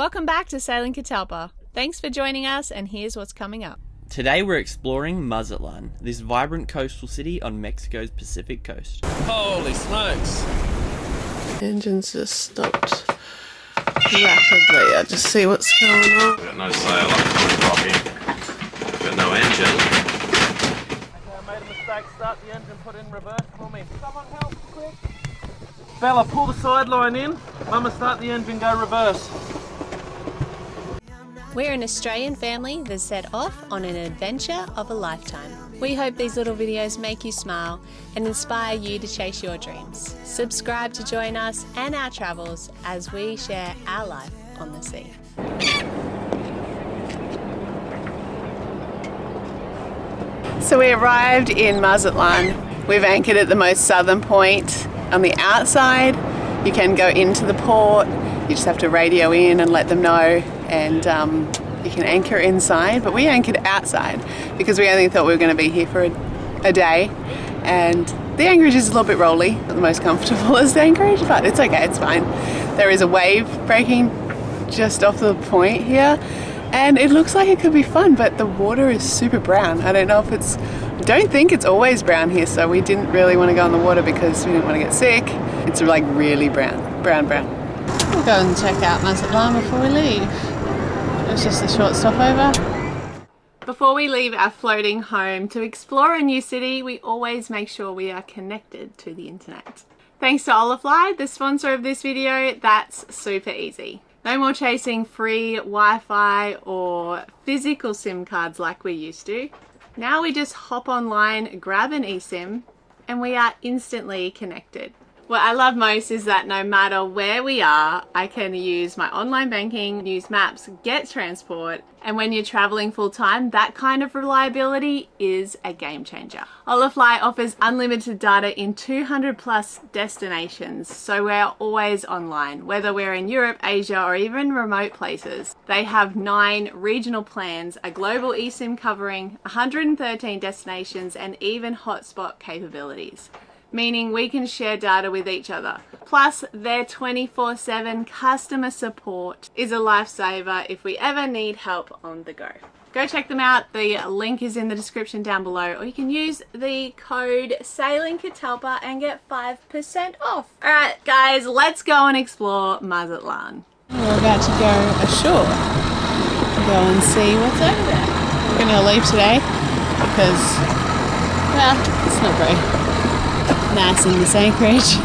Welcome back to Sailing Catalpa. Thanks for joining us, and here's what's coming up. Today we're exploring Mazatlan, this vibrant coastal city on Mexico's Pacific coast. Holy smokes! Engine's just stopped rapidly. I just see what's going on. We've got no sail up, no rocking. We've got no engine. Okay, I made a mistake. Start the engine, put it in reverse for me. Someone help, quick! Bella, pull the sideline in. Mama, start the engine, go reverse. We're an Australian family that set off on an adventure of a lifetime. We hope these little videos make you smile and inspire you to chase your dreams. Subscribe to join us and our travels as we share our life on the sea. So we arrived in Mazatlan. We've anchored at the most southern point. On the outside, you can go into the port. You just have to radio in and let them know, and you can anchor inside, but we anchored outside because we only thought we were going to be here for a day, and the anchorage is a little bit rolly, not the most comfortable as the anchorage, but it's okay, it's fine. There is a wave breaking just off the point here, and it looks like it could be fun, but the water is super brown. I don't know if I don't think it's always brown here, so we didn't really want to go in the water because we didn't want to get sick. It's like really brown. We'll go and check out Mazatlan before we leave. It's just a short stopover. Before we leave our floating home to explore a new city, we always make sure we are connected to the internet. Thanks to Olafly, the sponsor of this video. That's super easy. No more chasing free Wi-Fi or physical SIM cards like we used to. Now we just hop online, grab an eSIM, and we are instantly connected. What I love most is that no matter where we are, I can use my online banking, use maps, get transport, and when you're traveling full time, that kind of reliability is a game changer. Olafly offers unlimited data in 200 plus destinations, so we're always online, whether we're in Europe, Asia, or even remote places. They have 9 regional plans, a global eSIM covering 113 destinations, and even hotspot capabilities, meaning we can share data with each other. Plus, their 24/7 customer support is a lifesaver if we ever need help on the go. Go check them out. The link is in the description down below, or you can use the code SailingCatalpa and get 5% off. Alright guys, let's go and explore Mazatlan. We're about to go ashore. Go and see what's over there. We're going to leave today because, well, it's not great. Nice in this anchorage.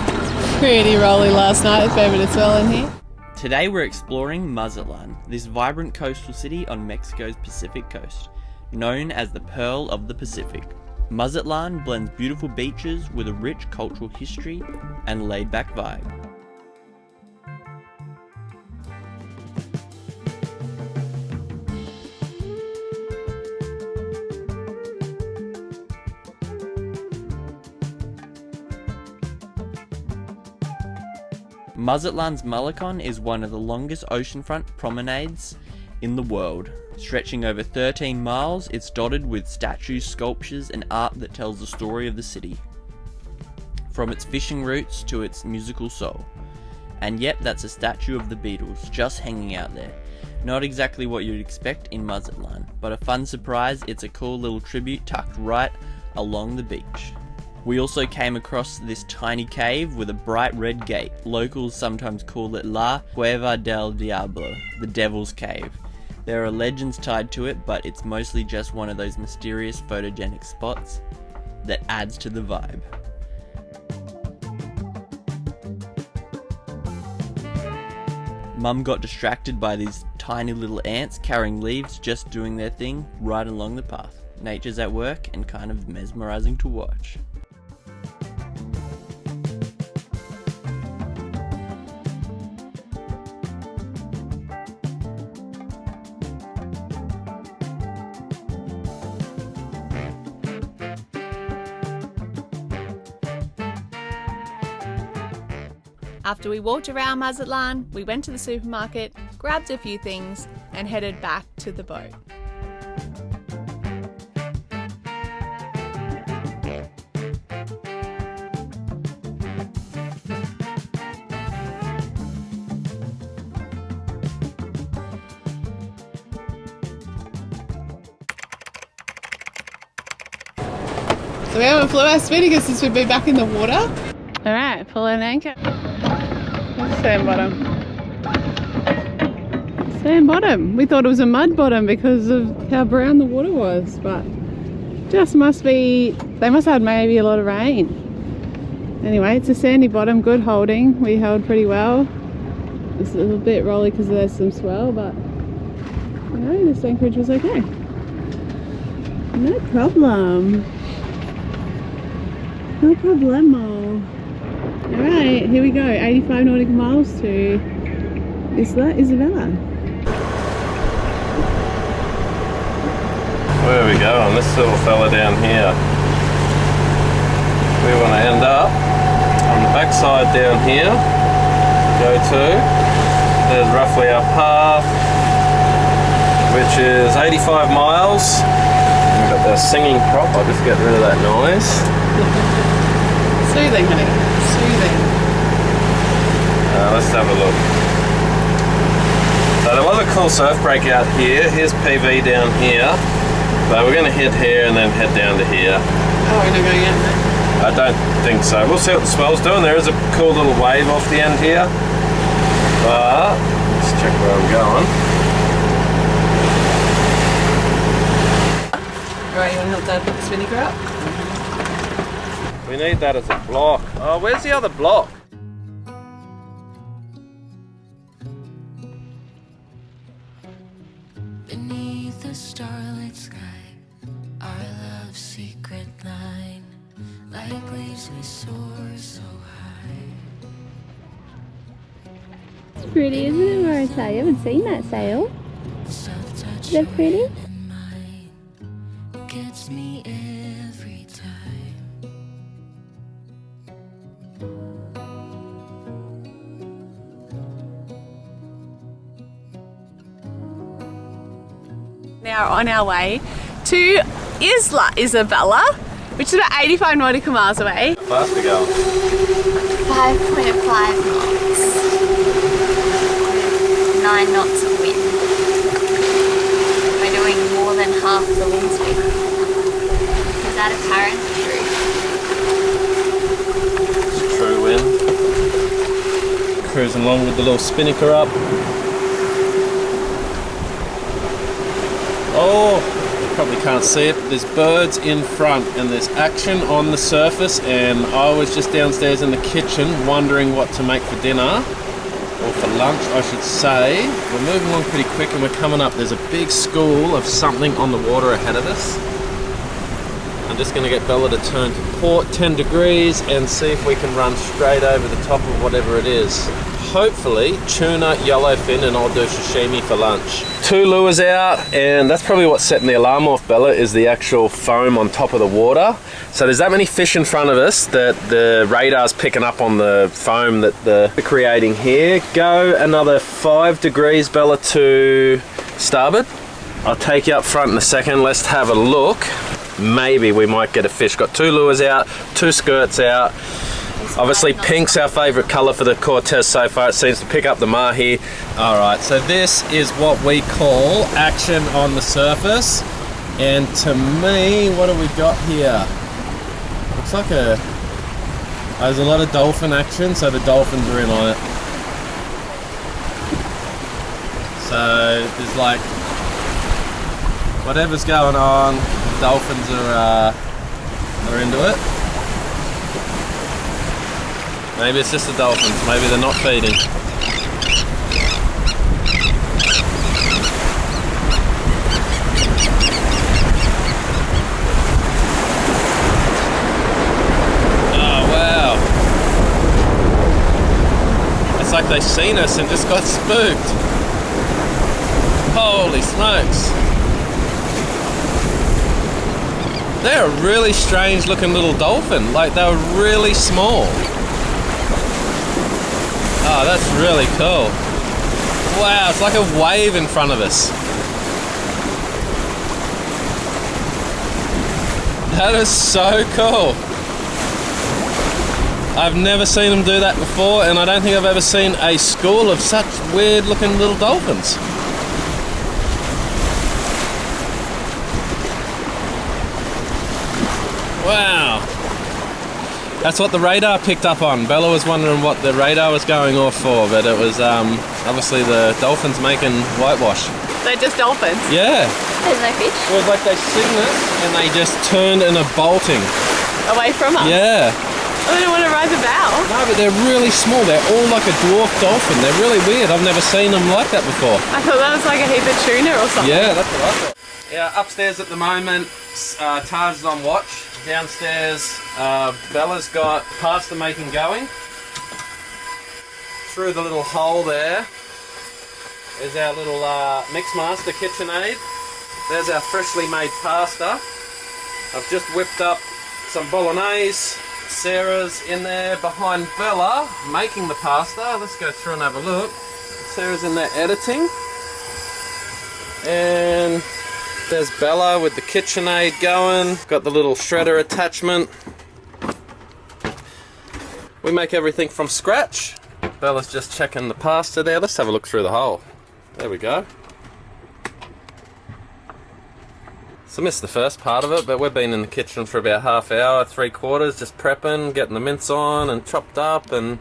Pretty rolly last night, but it's well in here. Today we're exploring Mazatlan, this vibrant coastal city on Mexico's Pacific coast, known as the Pearl of the Pacific. Mazatlan blends beautiful beaches with a rich cultural history and laid-back vibe. Mazatlan's Malecon is one of the longest oceanfront promenades in the world. Stretching over 13 miles, it's dotted with statues, sculptures, and art that tells the story of the city, from its fishing routes to its musical soul. And yep, that's a statue of the Beatles, just hanging out there. Not exactly what you'd expect in Mazatlan, but a fun surprise. It's a cool little tribute tucked right along the beach. We also came across this tiny cave with a bright red gate. Locals sometimes call it La Cueva del Diablo, the Devil's Cave. There are legends tied to it, but it's mostly just one of those mysterious photogenic spots that adds to the vibe. Mum got distracted by these tiny little ants carrying leaves, just doing their thing right along the path. Nature's at work and kind of mesmerizing to watch. After we walked around Mazatlan, we went to the supermarket, grabbed a few things, and headed back to the boat. So we haven't flew our spinnaker since we've been back in the water. All right, pull an anchor. Sand bottom. Sand bottom. We thought it was a mud bottom because of how brown the water was, but just must be, they must have had maybe a lot of rain. Anyway, it's a sandy bottom, good holding. We held pretty well. It's a little bit rolly because there's some swell, but you know, this anchorage was okay. No problem. No problemo. Alright, here we go. 85 nautical miles to Isla Isabel. Where are we going? This little fella down here. We want to end up on the backside down here. Go to. There's roughly our path, which is 85 miles. We've got the singing prop. I'll just get rid of that noise. Soothing, honey. Soothing. Let's have a look. So there was a cool surf break out here. Here's PV down here. But we're going to head here and then head down to here. Oh, we're not going out there? I don't think so. We'll see what the swell's doing. There is a cool little wave off the end here. But let's check where I'm going. Alright, you want to help Dad put the spinnaker up? We need that as a block. Oh, where's the other block? Beneath the starlit sky, our love's secret line, like leaves we soar so high. It's pretty, isn't it, Marissa? You haven't seen that sail. Is that pretty? Gets me every time. Now on our way to Isla Isabella, which is about 85 nautical miles away. How fast we going? 5.5 knots. 9 knots of wind. We're doing more than half the wind speed. Is that apparently true? It's true wind. Cruising along with the little spinnaker up. Oh, you probably can't see it. There's birds in front and there's action on the surface, and I was just downstairs in the kitchen wondering what to make for dinner, or for lunch I should say. We're moving along pretty quick and we're coming up. There's a big school of something on the water ahead of us. I'm just going to get Bella to turn to port 10 degrees and see if we can run straight over the top of whatever it is. Hopefully tuna, yellowfin, and I'll do sashimi for lunch. 2 lures out, and that's probably what's setting the alarm off, Bella, is the actual foam on top of the water. So there's that many fish in front of us that the radar's picking up on the foam that they're creating here. Go another 5 degrees, Bella, to starboard. I'll take you up front in a second. Let's have a look. Maybe we might get a fish. Got 2 lures out, 2 skirts out. Obviously pink's our favourite colour for the Cortez so far. It seems to pick up the mahi. Alright, so this is what we call action on the surface. And to me, what do we got here? Looks like there's a lot of dolphin action, so the dolphins are in on it. So there's like whatever's going on, the dolphins are into it. Maybe it's just the dolphins, maybe they're not feeding. Oh wow. It's like they've seen us and just got spooked. Holy smokes. They're a really strange looking little dolphin, like they were really small. Oh, that's really cool. Wow, it's like a wave in front of us. That is so cool. I've never seen them do that before, and I don't think I've ever seen a school of such weird looking little dolphins. Wow. That's what the radar picked up on. Bella was wondering what the radar was going off for, but it was obviously the dolphins making whitewash. They're just dolphins? Yeah. There's no fish. It was like they seen us and they just turned and are bolting. Away from us? Yeah. Oh, they don't want to ride the bow? No, but they're really small. They're all like a dwarf dolphin. They're really weird. I've never seen them like that before. I thought that was like a heap of tuna or something. Yeah, that's what I thought. Yeah, upstairs at the moment, Taj is on watch. Downstairs, Bella's got pasta making going. Through the little hole there is our little Mixmaster KitchenAid. There's our freshly made pasta. I've just whipped up some bolognese. Sarah's in there behind Bella making the pasta. Let's go through and have a look. Sarah's in there editing. And there's Bella with the KitchenAid going. Got the little shredder attachment. We make everything from scratch. Bella's just checking the pasta there. Let's have a look through the hole. There we go. So I missed the first part of it, but we've been in the kitchen for about half hour, 3/4, just prepping, getting the mince on and chopped up, and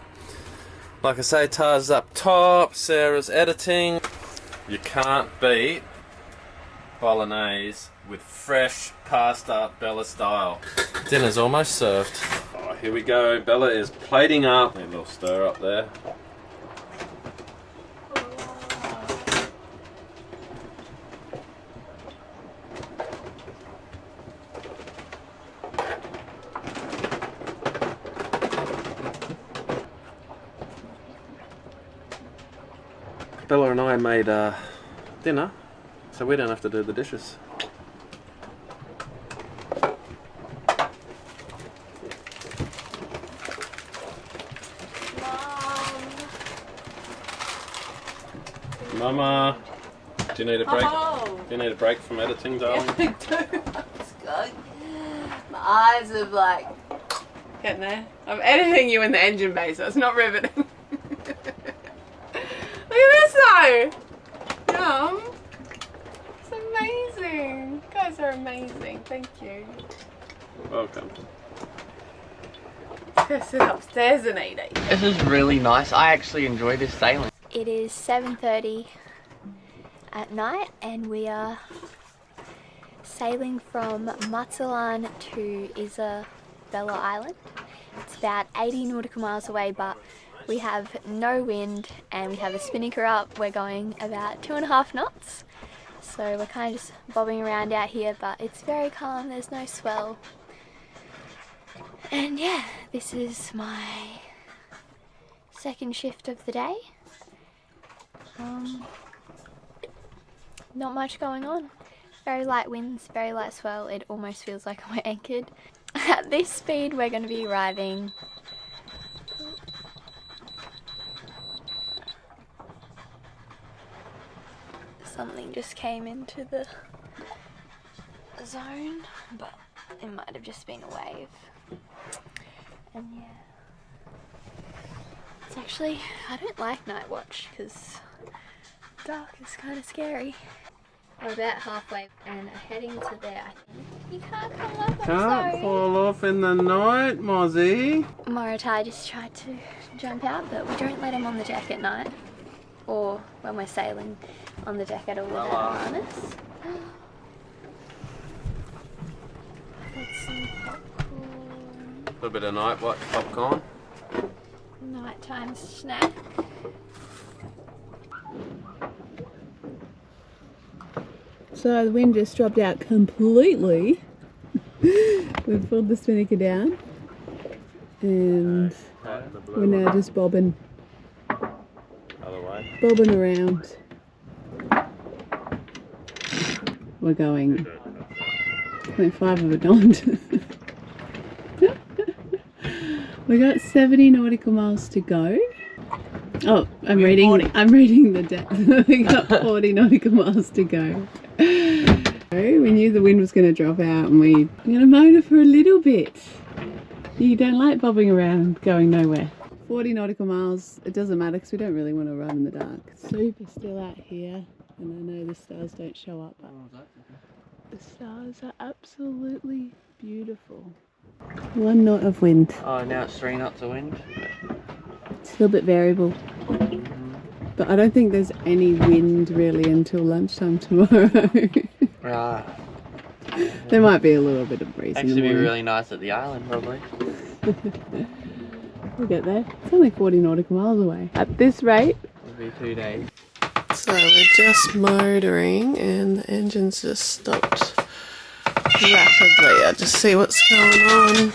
like I say, Taj's up top, Sarah's editing. You can't beat bolognese with fresh pasta Bella style. Dinner's almost served. Oh, here we go. Bella is plating up. A little stir up there. Bella and I made dinner, so we don't have to do the dishes. Mama, do you need a break? Oh. Do you need a break from editing, darling? Yeah, I do. Let's go. My eyes are like getting there. I'm editing you in the engine bay, so it's not riveting. Look at this though! Yum! It's amazing! You guys are amazing, thank you. Welcome. Let's go sit upstairs and eat it. This is really nice. I actually enjoy this sailing. It is 7:30 at night and we are sailing from Mazatlan to Isla Island. It's about 80 nautical miles away, but we have no wind and we have a spinnaker up. We're going about 2.5 knots. So we're kind of just bobbing around out here, but it's very calm, there's no swell. And yeah, this is my second shift of the day. Not much going on. Very light winds, very light swell. It almost feels like we're anchored. At this speed we're going to be arriving something just came into the zone, but it might have just been a wave. And yeah, it's actually, I don't like night watch because dark is kind of scary. We're about halfway and are heading to there. You can't come up, I'm sorry. Can't fall off in the night, Mozzie. Moritai just tried to jump out, but we don't let him on the deck at night. Or when we're sailing on the deck at all without a harness. Got some popcorn. A little bit of night watch popcorn. Nighttime snack. So the wind just dropped out completely. We've pulled the spinnaker down and we're now just bobbing around. We're going 0.5 of a knot. We got 70 nautical miles to go. Oh, I'm reading the depth. We got 40 nautical miles to go. We knew the wind was going to drop out and we're going to motor for a little bit. You don't like bobbing around going nowhere. 40 nautical miles, it doesn't matter because we don't really want to run in the dark. It's super still out here and I know the stars don't show up, but the stars are absolutely beautiful. 1 knot of wind. Oh, now it's 3 knots of wind. It's a little bit variable. But I don't think there's any wind really until lunchtime tomorrow. Right. There might be a little bit of breeze in the Actually be morning. really nice at the island, probably. We'll get there. It's only 40 nautical miles away. At this rate. It'll be 2 days. So we're just motoring and the engine's just stopped rapidly. I'll just see what's going on.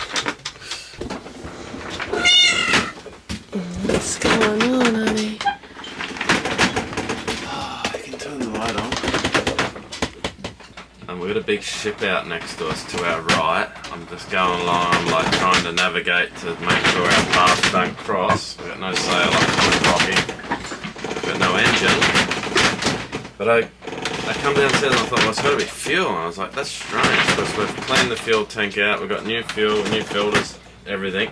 What's going on, honey? You can turn the light on. And we've got a big ship out next to us to our right. I'm just going along, I'm like trying to navigate to make sure our paths don't cross. We've got no sail up to the rocky. We've got no engine. But I come downstairs and I thought, well, it's got to be fuel. And I was like, that's strange because we've cleaned the fuel tank out. We've got new fuel, new filters, everything.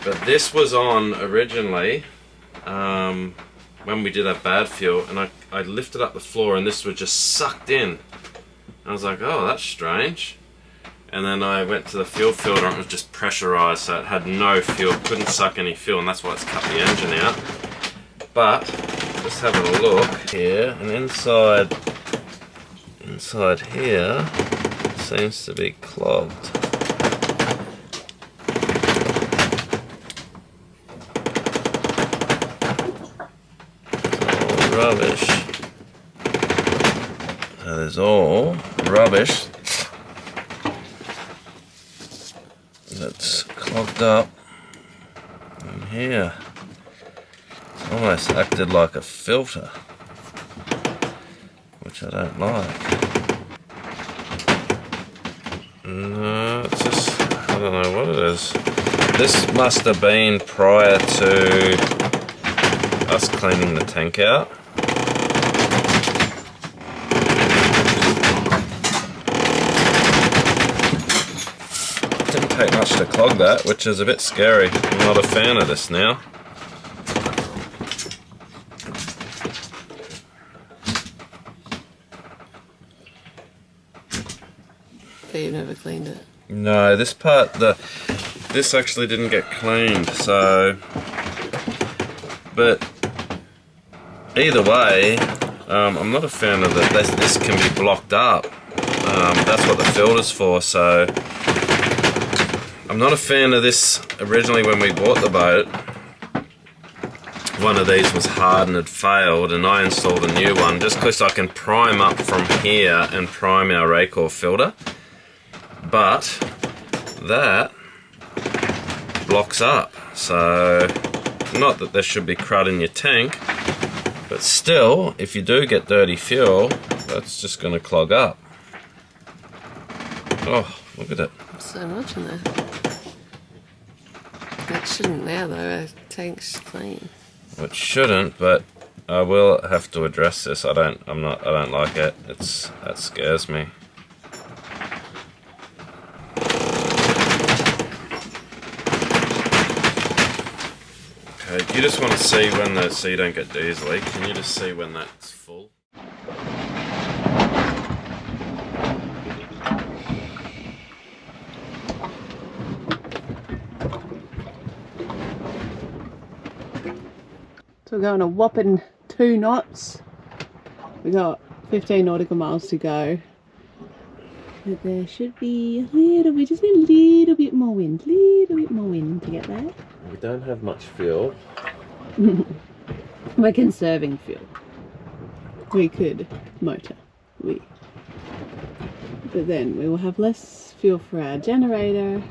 But this was on originally when we did our bad fuel, and I lifted up the floor and this was just sucked in. I was like, oh, that's strange. And then I went to the fuel filter and it was just pressurized, so it had no fuel, couldn't suck any fuel, and that's why it's cut the engine out. But just having a look here, and inside here seems to be clogged. It's all rubbish. That is all rubbish that's clogged up in here. It's almost acted like a filter, which I don't like. No, it's just, I don't know what it is. This must have been prior to us cleaning the tank out. Didn't take much to clog that, which is a bit scary. I'm not a fan of this now. You've never cleaned it? No, this part, this actually didn't get cleaned, so... But either way, I'm not a fan of that. This can be blocked up. That's what the filter's for, so... I'm not a fan of this. Originally when we bought the boat, one of these was hard and had failed, and I installed a new one just because I can prime up from here and prime our Raycor filter. But that blocks up, so not that there should be crud in your tank, but still, if you do get dirty fuel, that's just going to clog up. Oh, look at it. So much in there. It shouldn't now though, our tank's clean. It shouldn't, but I will have to address this. I don't like it. That scares me. Okay, do you just want to see when so you don't get diesel? Can you just see when that's full? So we're going a whopping 2 knots. We got 15 nautical miles to go. But there should be a little bit, just a little bit more wind. To get there. We don't have much fuel. We're conserving fuel. We could motor. But then we will have less fuel for our generator.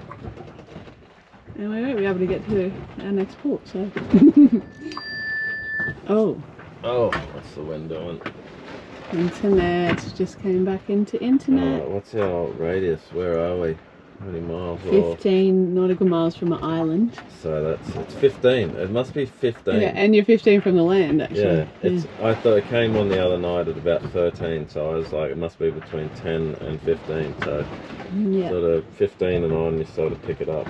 And we won't be able to get to our next port, so... Oh, what's the wind doing? internet just came back into internet. What's our radius? Where are we? How many miles? 15 nautical miles from an island. So it's 15. It must be 15. Yeah, and you're 15 from the land, actually. Yeah, I thought it came on the other night at about 13, so I was like, it must be between 10 and 15. So Yeah. sort of 15 and on, you sort of pick it up.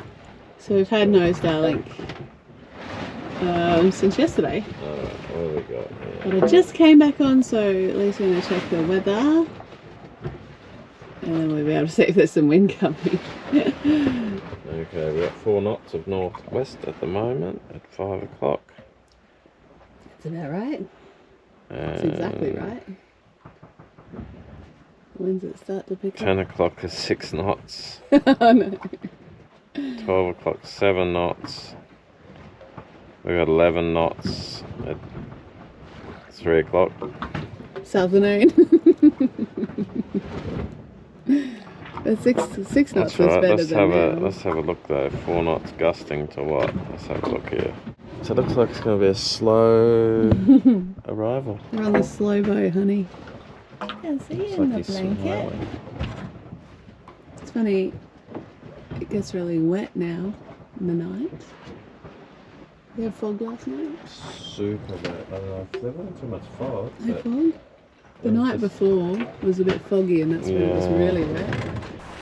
So we've had no Starlink since yesterday. What have we got here? But I just came back on, so at least we're going to check the weather. And then we'll be able to see if there's some wind coming. Okay, we're at 4 knots of northwest at the moment at 5 o'clock. That's about right. That's And exactly right. When does it start to pick 10 up? o'clock is 6 knots. Oh no. 12 o'clock, 7 knots. We got 11 knots at 3 o'clock. This afternoon. But six knots That's was right. better Let's than have now. let's have a look though. 4 knots gusting to what? Let's have a look here. So it looks like it's going to be a slow arrival. We're on the slow boat, honey. Can see Looks you in like the he's blanket. smiling. It's funny, it gets really wet now in the night. You had fog last night? Super wet. There wasn't too much fog. No But fog? The night before was a bit foggy and that's when it was Yeah. really wet.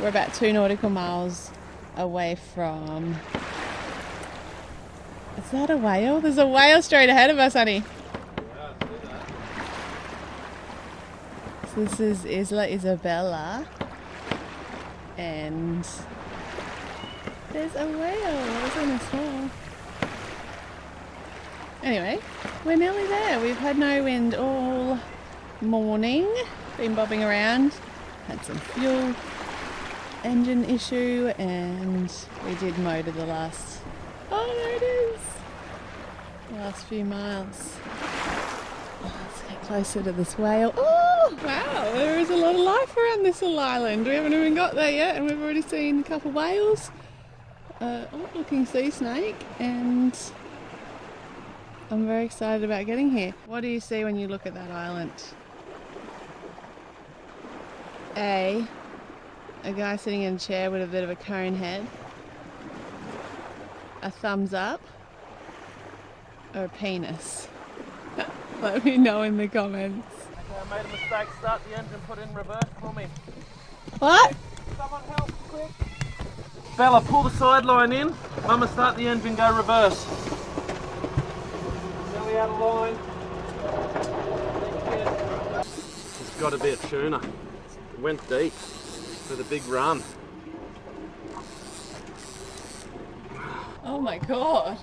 We're about 2 nautical miles away from... Is that a whale? There's a whale straight ahead of us, honey. So this is Isla Isabel and there's a whale. I was only small. Anyway, we're nearly there. We've had no wind all morning. Been bobbing around. Had some fuel engine issue and we did motor the last... Oh, there it is! The last few miles. Let's get closer to this whale. Oh, wow, there is a lot of life around this little island. We haven't even got there yet and we've already seen a couple of whales, odd-looking sea snake, and I'm very excited about getting here. What do you see when you look at that island? A guy sitting in a chair with a bit of a cone head, a thumbs up, or a penis? Let me know in the comments. Okay, I made a mistake. Start the engine, put in reverse for me. What? Someone help, quick. Bella, pull the sideline in. Mama, start the engine, go reverse. Nearly out of line. It's got to be a tuna. It went deep with a big run. Oh my god.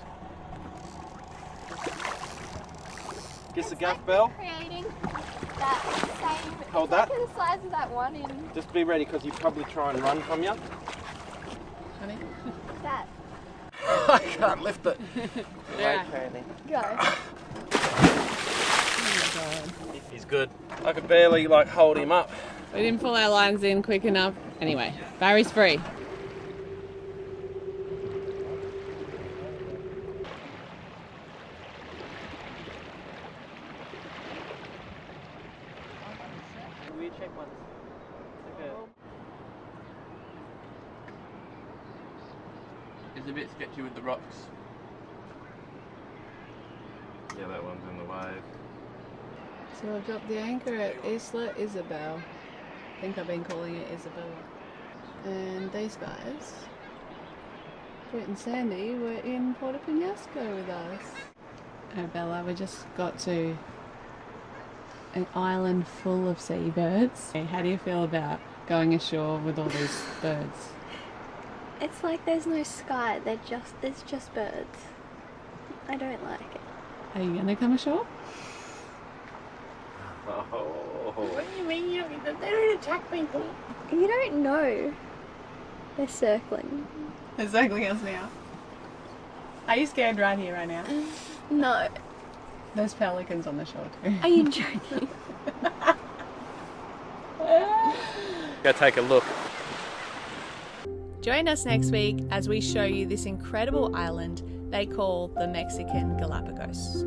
Guess the gaff, Bell. Creating that same. Hold that. Look at the size of that one in Just be ready because you probably try and run from you. Honey? that. I can't lift it. Yeah. Go. He's good. I could barely hold him up. We didn't pull our lines in quick enough. Anyway, Barry's free. Weird shape ones. Okay. It's a bit sketchy with the rocks. Yeah, that one's in the wave. So I've dropped the anchor at Isla Isabel. I think I've been calling it Isabella. And these guys, Britt and Sandy, were in Puerto Penasco with us. Oh Bella, we just got to an island full of seabirds. How do you feel about going ashore with all these birds? It's like there's no sky. There's just birds. I don't like it. Are you gonna come ashore? Oh. They don't attack people. You don't know. They're circling. They're circling us now. Are you scared right here, right now? No. There's pelicans on the shore too. Are you joking? Go take a look. Join us next week as we show you this incredible island they call the Mexican Galapagos.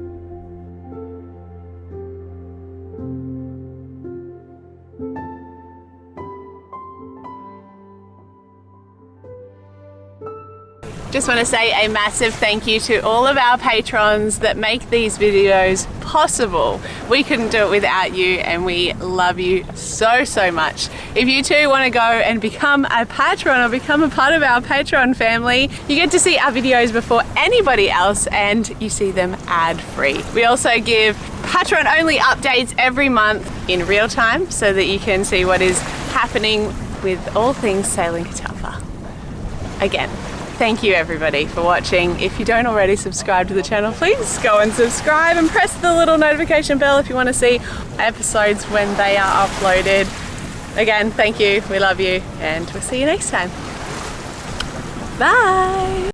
Just want to say a massive thank you to all of our patrons that make these videos possible. We couldn't do it without you and we love you so, so much. If you too want to go and become a patron or become a part of our Patreon family, you get to see our videos before anybody else and you see them ad-free. We also give patron-only updates every month in real time so that you can see what is happening with all things sailing Catalpa. Again, Thank you everybody for watching. If you don't already subscribe to the channel, please go and subscribe and press the little notification bell if you want to see episodes when they are uploaded. Again, thank you, we love you, and we'll see you next time. Bye!